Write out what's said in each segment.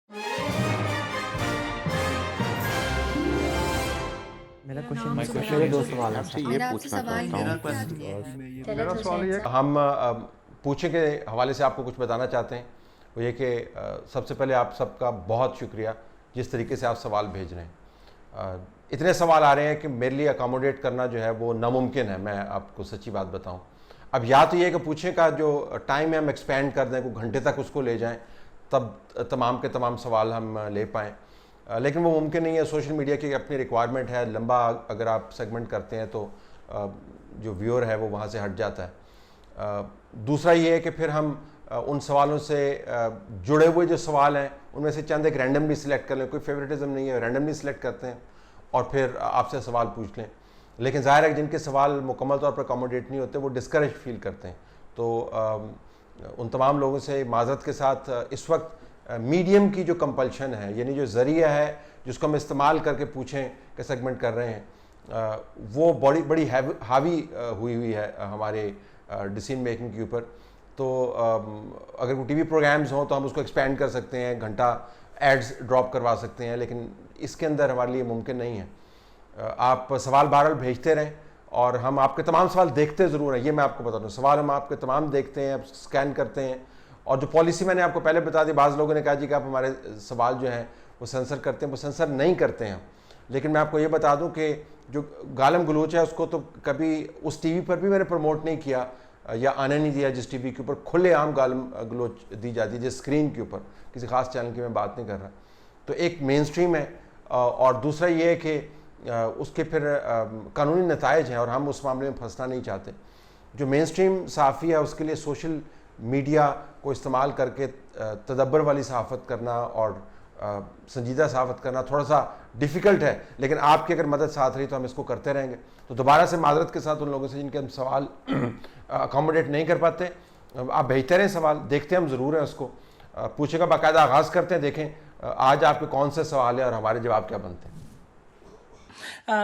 मेरा मेरा क्वेश्चन नाम मेरे सुमन दो है। सवाल हैं आपसे सर। ये मेरा आपसे पूछना सवाल चाहता ये हूँ है कि मेरा चलो तो सवाल ये है शायद हम पूछने के हवाले से आपको कुछ बताना चाहते हैं। वो ये कि सबसे पहले आप सबका बहुत शुक्रिया जिस तरीके से आप सवाल भेज रहे हैं। इतने सवाल आ रहे हैं कि मेरे लिए अकोमोडेट करना जो है वो नामुमकिन है, मैं आपको सच्ची बात बताऊं। अब या तो ये कि पूछने का जो टाइम है हम एक्सपेंड कर दें, कोई घंटे तक उसको ले जाएं, तब तमाम के तमाम सवाल हम ले पाएँ, लेकिन वो मुमकिन नहीं है। सोशल मीडिया की अपनी रिक्वायरमेंट है, लंबा अगर आप सेगमेंट करते हैं तो जो व्यूअर है वो वहाँ से हट जाता है। दूसरा ये है कि फिर हम उन सवालों से जुड़े हुए जो सवाल हैं उनमें से चंद एक रैंडमली सिलेक्ट कर लें, कोई फेवरेटिज्म नहीं है, रैंडमली सिलेक्ट करते हैं और फिर आपसे सवाल पूछ लें। लेकिन ज़ाहिर है जिनके सवाल मुकम्मल तौर पर अकोमोडेट नहीं होते वो डिस्करेज फील करते हैं। तो उन तमाम लोगों से माज़रत के साथ इस वक्त मीडियम की जो कंपल्शन है, यानी जो ज़रिया है जिसको हम इस्तेमाल करके पूछें कि सेगमेंट कर रहे हैं, वो बड़ी हावी हुई है हमारे डिसीजन मेकिंग के ऊपर। तो अगर कोई टीवी प्रोग्राम्स हों तो हम उसको एक्सपेंड कर सकते हैं, घंटा एड्स ड्रॉप करवा सकते हैं, लेकिन इसके अंदर हमारे लिए मुमकिन नहीं है। आप सवाल बहरहाल भेजते रहें और हम आपके तमाम सवाल देखते ज़रूर हैं, ये मैं आपको बता दूँ। सवाल हम आपके तमाम देखते हैं, स्कैन करते हैं। और जो पॉलिसी मैंने आपको पहले बता दी, बाज़ लोगों ने कहा जी कि आप हमारे सवाल जो हैं वो सेंसर करते हैं, वो सेंसर नहीं करते हैं। लेकिन मैं आपको ये बता दूं कि जो गालम गलोच है उसको तो कभी उस टीवी पर भी मैंने प्रमोट नहीं किया या आने नहीं दिया जिस टीवी के ऊपर खुलेआम गालम गलोच दी जाती है, जिस स्क्रीन के ऊपर, किसी ख़ास चैनल की मैं बात नहीं कर रहा। तो एक मेन स्ट्रीम है और दूसरा ये है कि उसके फिर कानूनी नताइज हैं और हम उस मामले में फंसना नहीं चाहते। जो मेन स्ट्रीम सहाफ़ी है उसके लिए सोशल मीडिया को इस्तेमाल करके तदब्बर वाली सहाफ़त करना और संजीदा सहाफ़त करना थोड़ा सा डिफ़िकल्ट है, लेकिन आपकी अगर मदद साथ रही तो हम इसको करते रहेंगे। तो दोबारा से माजरत के साथ उन लोगों से जिनके हम सवाल अकोमोडेट नहीं कर पाते, आप भेजते रहें सवाल, देखते हम ज़रूर हैं उसको, पूछे का बाकायदा आगाज़ करते हैं, देखें आज आपके कौन से सवाल हैं और हमारे जवाब क्या बनते हैं।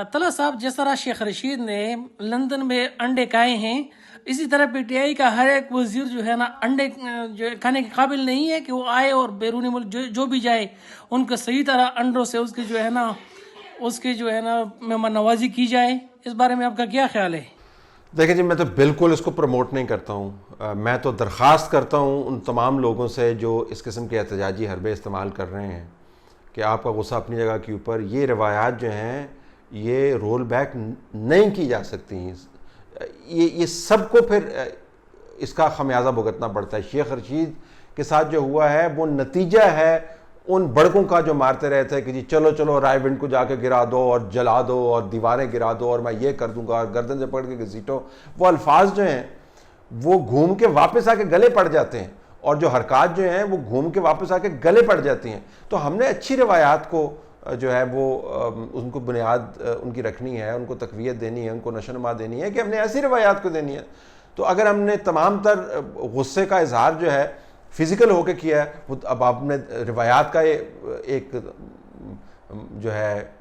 तला साहब, जिस तरह शेख रशीद ने लंदन में अंडे खाए हैं, इसी तरह पीटीआई का हर एक वजीर जो है ना अंडे जो खाने के काबिल नहीं है कि वो आए और बैरूनी मुल्क जो भी जाए उनको सही तरह अंडों से उसकी जो है ना मेहमान नवाजी की जाए। इस बारे में आपका क्या ख्याल है? देखिए जी, मैं तो बिल्कुल इसको प्रमोट नहीं करता हूँ। मैं तो दरख्वास्त करता हूँ उन तमाम लोगों से जो इस किस्म के एहतजाजी हरबे इस्तेमाल कर रहे हैं कि आपका गुस्सा अपनी जगह के ऊपर, ये रवायात जो हैं ये रोल बैक नहीं की जा सकती। ये सबको फिर इसका खमियाजा भुगतना पड़ता है। शेख रशीद के साथ जो हुआ है वो नतीजा है उन बड़कों का जो मारते रहते हैं कि जी चलो चलो रायविंड को जाके गिरा दो और जला दो और दीवारें गिरा दो और मैं ये कर दूंगा और गर्दन से पकड़ के घसीटो। वो अल्फाज जो हैं वो घूम के वापस आके गले पड़ जाते हैं और जो हरकत जो हैं वो घूम के वापस आके गले पड़ जाती हैं। तो हमने अच्छी रवायात को जो है वो उनको बुनियाद उनकी रखनी है, उनको तकवीत देनी है, उनको नशोनुमा देनी है कि हमने ऐसी रवायात को देनी है। तो अगर हमने तमाम तर गुस्से का इजहार जो है फिज़िकल होकर किया है, वो अब आपने रवायात का एक जो है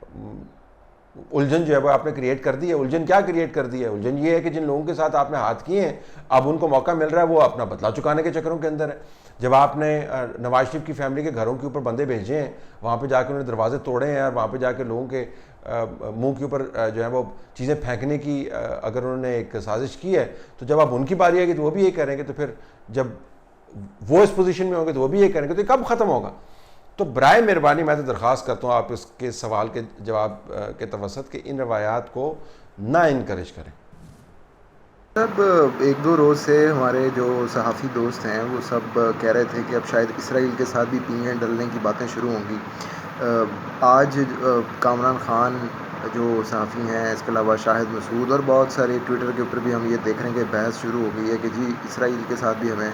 उलझन जो है वो आपने क्रिएट कर दी है। उलझन क्या क्रिएट कर दी है? उलझन ये है कि जिन लोगों के साथ आपने हाथ किए हैं अब उनको मौका मिल रहा है वो अपना बदला चुकाने के चक्करों के अंदर है। जब आपने नवाज शरीफ की फैमिली के घरों के ऊपर बंदे भेजे हैं, वहाँ पे जाकर उन्होंने दरवाजे तोड़े हैं और वहाँ पे जाकर लोगों के मुंह के ऊपर जो है वो चीज़ें फेंकने की अगर उन्होंने एक साजिश की है, तो जब अब उनकी बारी आएगी तो वो भी ये करेंगे। तो फिर जब वो इस पोजीशन में होंगे तो वो भी ये करेंगे, तो ये कब ख़त्म होगा? तो बराए मेहरबानी मैं तो दरख्वास्त करता हूँ आप इसके सवाल के जवाब के तवसत के इन रवायात को ना इनकरेज करें। अब एक दो रोज़ से हमारे जो सहाफ़ी दोस्त हैं वो सब कह रहे थे कि अब शायद इसराइल के साथ भी पीएं डलने की बातें शुरू होंगी। आज कामरान ख़ान जो सहाफ़ी हैं, इसके अलावा शाहिद मसूद और बहुत सारे ट्विटर के ऊपर भी हम ये देख रहे हैं कि बहस शुरू हो गई है कि जी इसराइल के साथ भी हमें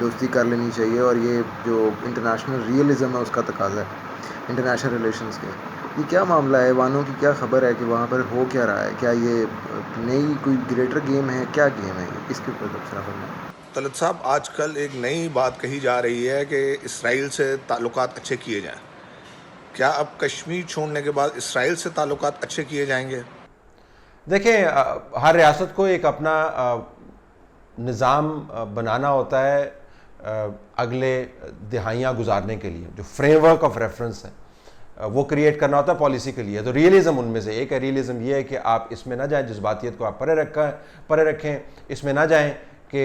दोस्ती कर लेनी चाहिए और ये जो इंटरनेशनल रियलिज़म है उसका तकाज़ा है इंटरनेशनल रिलेशंस के। ये क्या मामला है? वानों की क्या खबर है कि वहाँ पर हो क्या रहा है? क्या ये नई कोई ग्रेटर गेम है? क्या गेम है ये? इसके ऊपर तबसरा करना। तलत साहब, आजकल एक नई बात कही जा रही है कि इसराइल से ताल्लुकात अच्छे किए जाएं। क्या अब कश्मीर छोड़ने के बाद इसराइल से ताल्लुकात अच्छे किए जाएंगे? देखें, हर रियासत को एक अपना निज़ाम बनाना होता है अगले दिहाइयाँ गुजारने के लिए जो फ्रेमवर्क ऑफ रेफरेंस है वो क्रिएट करना होता है पॉलिसी के लिए। तो रियलिज़म उनमें से एक है। रियलिज़म ये है कि आप इसमें ना जाएं, जज्बातियत को आप परे रखें, इसमें ना जाएं कि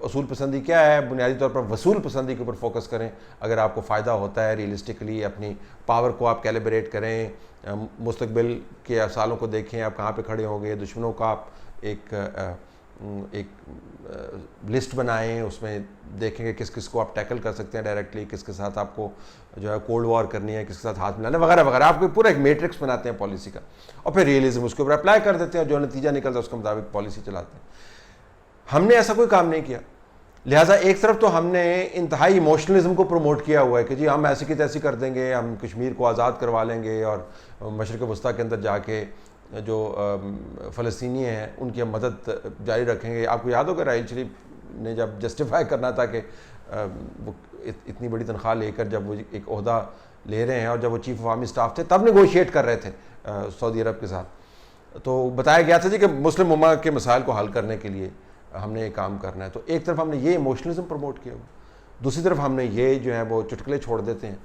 असूल पसंदी क्या है, बुनियादी तौर पर वसूल पसंदी के ऊपर फोकस करें। अगर आपको फ़ायदा होता है रियलिस्टिकली, अपनी पावर को आप कैलिब्रेट करें, मुस्तकबिल के सालों को देखें, आप कहाँ पे खड़े होंगे, दुश्मनों का आप एक लिस्ट बनाएं, उसमें देखेंगे किस किस को आप टैकल कर सकते हैं डायरेक्टली, किसके साथ आपको जो है कोल्ड वॉर करनी है, किसके साथ हाथ मिलाना वगैरह वगैरह। आपको पूरा एक मैट्रिक्स बनाते हैं पॉलिसी का, और फिर रियलिज्म उसके ऊपर अप्लाई कर देते हैं, जो नतीजा निकलता है उसके मुताबिक पॉलिसी चलाते हैं। हमने ऐसा कोई काम नहीं किया। लिहाजा एक तरफ तो हमने इंतहाई इमोशनलिज्म को प्रमोट किया हुआ है कि जी हम ऐसी की तैसी कर देंगे, हम कश्मीर को आज़ाद करवा लेंगे और मशरक़ वस्ता के अंदर जाके जो फ़लस्तीनी हैं उनकी हम मदद जारी रखेंगे। आपको याद होगा राहील शरीफ ने जब जस्टिफाई करना था कि वो इतनी बड़ी तनख्वाह लेकर जब वो एक ओहदा ले रहे हैं और जब वो चीफ ऑफ आर्मी स्टाफ थे तब नेगोशिएट कर रहे थे सऊदी अरब के साथ, तो बताया गया था जी कि मुस्लिम उम्मा के मसाइल को हल करने के लिए हमने ये काम करना है। तो एक तरफ हमने ये इमोशनलिज्म प्रमोट किया हुआ, दूसरी तरफ हमने ये जो है वो चुटकुले छोड़ देते हैं।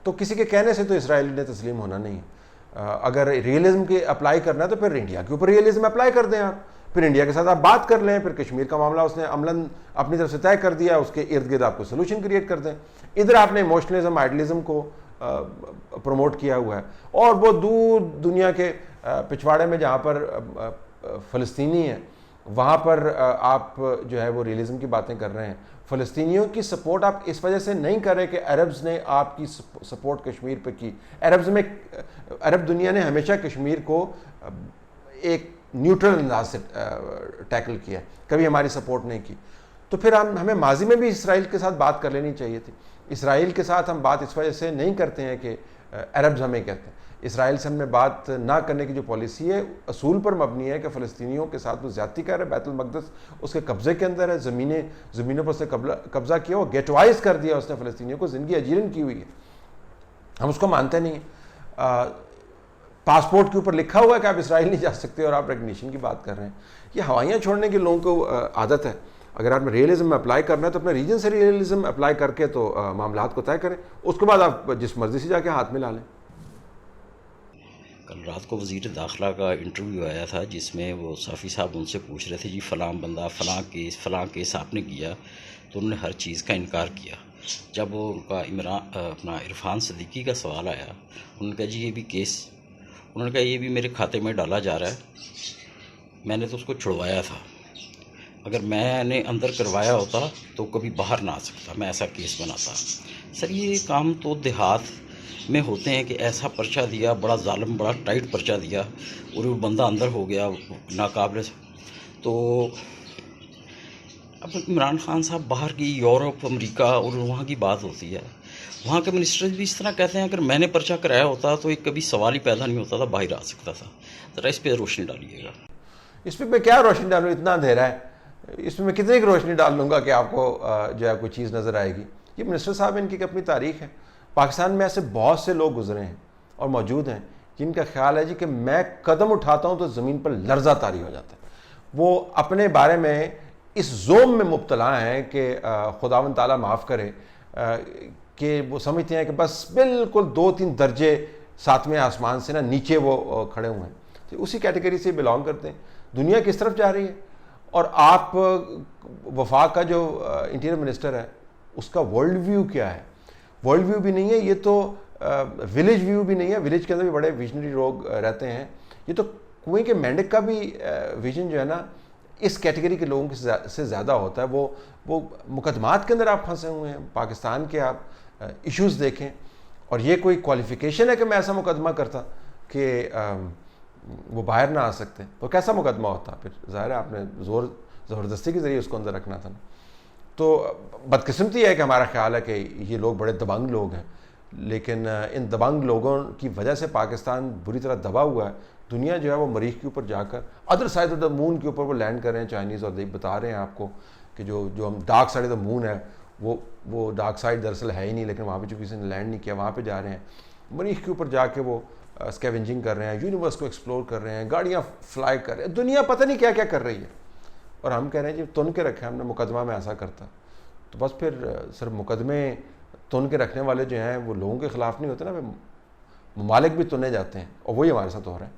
तो किसी के कहने से तो इसराइल ने तस्लीम होना नहीं है। अगर रियलिज्म के अप्लाई करना है तो फिर इंडिया के ऊपर रियलिज्म अप्लाई कर दें आप, फिर इंडिया के साथ आप बात कर लें, फिर कश्मीर का मामला उसने अमलन अपनी तरफ से तय कर दिया, उसके इर्द गिर्द आपको सोल्यूशन क्रिएट कर दें। इधर आपने इमोशनलिज्म आइडलिज्म को प्रमोट किया हुआ है, और वो दूर दुनिया के पिछवाड़े में जहाँ पर फ़लस्तीनी है वहाँ पर आप जो है वो रियलिज्म की बातें कर रहे हैं। फ़लस्तीनियों की सपोर्ट आप इस वजह से नहीं कर रहे कि अरब्स ने आपकी सपोर्ट कश्मीर पे की। अरब दुनिया ने हमेशा कश्मीर को एक न्यूट्रल अंदाज से टैकल किया, कभी हमारी सपोर्ट नहीं की। तो फिर हमें माजी में भी इसराइल के साथ बात कर लेनी चाहिए थी। इसराइल के साथ हम बात इस वजह से नहीं करते हैं कि अरब्स हमें कहते हैं। इसराइल से हमने बात ना करने की जो पॉलिसी है असूल पर मबनी है कि फ़लस्तीनियों के साथ वो ज़्यादती कर रहा है, बैतुल मक़दस उसके कब्ज़े के अंदर है, ज़मीनों पर से कब्ज़ा किया, वो गेटवाइज कर दिया उसने फ़लस्तीनियों को, ज़िंदगी अजीरन की हुई है। हम उसको मानते नहीं। पासपोर्ट के ऊपर लिखा हुआ है कि आप इसराइल नहीं जा सकते और आप रिकग्निशन की बात कर रहे हैं। ये हवाइयाँ छोड़ने की लोगों को आदत है। अगर आप रियलिज्म में अप्लाई करना है तो अपने रीजन से रियलिज्म अप्लाई करके तो मामलात को तय करें, उसके बाद आप जिस मर्जी से जाके हाथ मिला लें। कल रात को वज़ीर दाखिला का इंटरव्यू आया था जिसमें वो साफ़ी साहब उनसे पूछ रहे थे जी फ़लाँ बंदा फ़लाँ केस आपने किया, तो उन्होंने हर चीज़ का इनकार किया। जब वो उनका अपना इरफान सदीकी का सवाल आया, उन्होंने कहा जी ये भी केस, उन्होंने कहा ये भी मेरे खाते में डाला जा रहा है, मैंने तो उसको छुड़वाया था, अगर मैंने अंदर करवाया होता तो कभी बाहर ना आ सकता, मैं ऐसा केस बनाता। सर ये काम तो देहात में होते हैं कि ऐसा पर्चा दिया, बड़ा जालिम, बड़ा टाइट पर्चा दिया और वो बंदा अंदर हो गया नाकाबिल। तो अब इमरान खान साहब बाहर की यूरोप, अमेरिका और वहाँ की बात होती है, वहाँ के मिनिस्टर भी इस तरह कहते हैं अगर मैंने पर्चा कराया होता तो एक कभी सवाल ही पैदा नहीं होता था, बाहर आ सकता था। ज़रा इस पर रोशनी डालिएगा। इस पर मैं क्या रोशनी डालूँ, इतना अंधेरा है, इसमें मैं कितनी रोशनी डाल लूँगा कि आपको जो है कोई चीज़ नज़र आएगी। ये मिनिस्टर साहब इनकी अपनी तारीख़ है। पाकिस्तान में ऐसे बहुत से लोग गुजरे हैं और मौजूद हैं जिनका ख्याल है जी कि मैं कदम उठाता हूँ तो ज़मीन पर लर्ज़ा तारी हो जाता है। वो अपने बारे में इस जोम में मुब्तला हैं कि खुदावंद ताला माफ़ करे कि वो समझते हैं कि बस बिल्कुल 2-3 दर्जे सातवें आसमान से ना नीचे वो खड़े हुए हैं। तो उसी कैटेगरी से बिलोंग करते हैं। दुनिया किस तरफ जा रही है और आप वफाक का जो इंटीरियर मिनिस्टर है उसका वर्ल्ड व्यू क्या है? वर्ल्ड व्यू भी नहीं है, ये तो विलेज व्यू भी नहीं है। विलेज के अंदर भी बड़े विजनरी लोग रहते हैं। ये तो कुएं के मेंढक का भी विजन जो है ना इस कैटेगरी के लोगों से ज़्यादा होता है। वो मुकदमात के अंदर आप फंसे हुए हैं। पाकिस्तान के आप इश्यूज़ देखें और ये कोई क्वालिफिकेशन है कि मैं ऐसा मुकदमा करता कि वो बाहर ना आ सकते, तो कैसा मुकदमा होता? फिर ज़ाहिर है आपने ज़बरदस्ती के ज़रिए उसको अंदर रखना था ना। तो बदकिस्मती है कि हमारा ख्याल है कि ये लोग बड़े दबंग लोग हैं, लेकिन इन दबंग लोगों की वजह से पाकिस्तान बुरी तरह दबा हुआ है। दुनिया जो है वो मरीख के ऊपर जाकर other side of the moon के ऊपर वो लैंड कर रहे हैं चाइनीज़, और बता रहे हैं आपको कि जो हम dark side of the moon है वो डार्क साइड दरअसल है ही नहीं, लेकिन वहाँ पे जो किसी ने लैंड नहीं किया वहाँ पे जा रहे हैं। मरीख के ऊपर जाके वो स्कैवेंजिंग कर रहे हैं, यूनिवर्स को एक्सप्लोर कर रहे हैं, गाड़ियाँ फ्लाई कर रहे हैं, दुनिया पता नहीं क्या क्या कर रही है। और हम कह रहे हैं जी तुन के रखे हमने मुकदमा में ऐसा करता। तो बस फिर सिर्फ मुकदमे तुन के रखने वाले जो हैं वो लोगों के ख़िलाफ़ नहीं होते ना, ममालिक भी तुने जाते हैं, और वही हमारे साथ हो रहा है।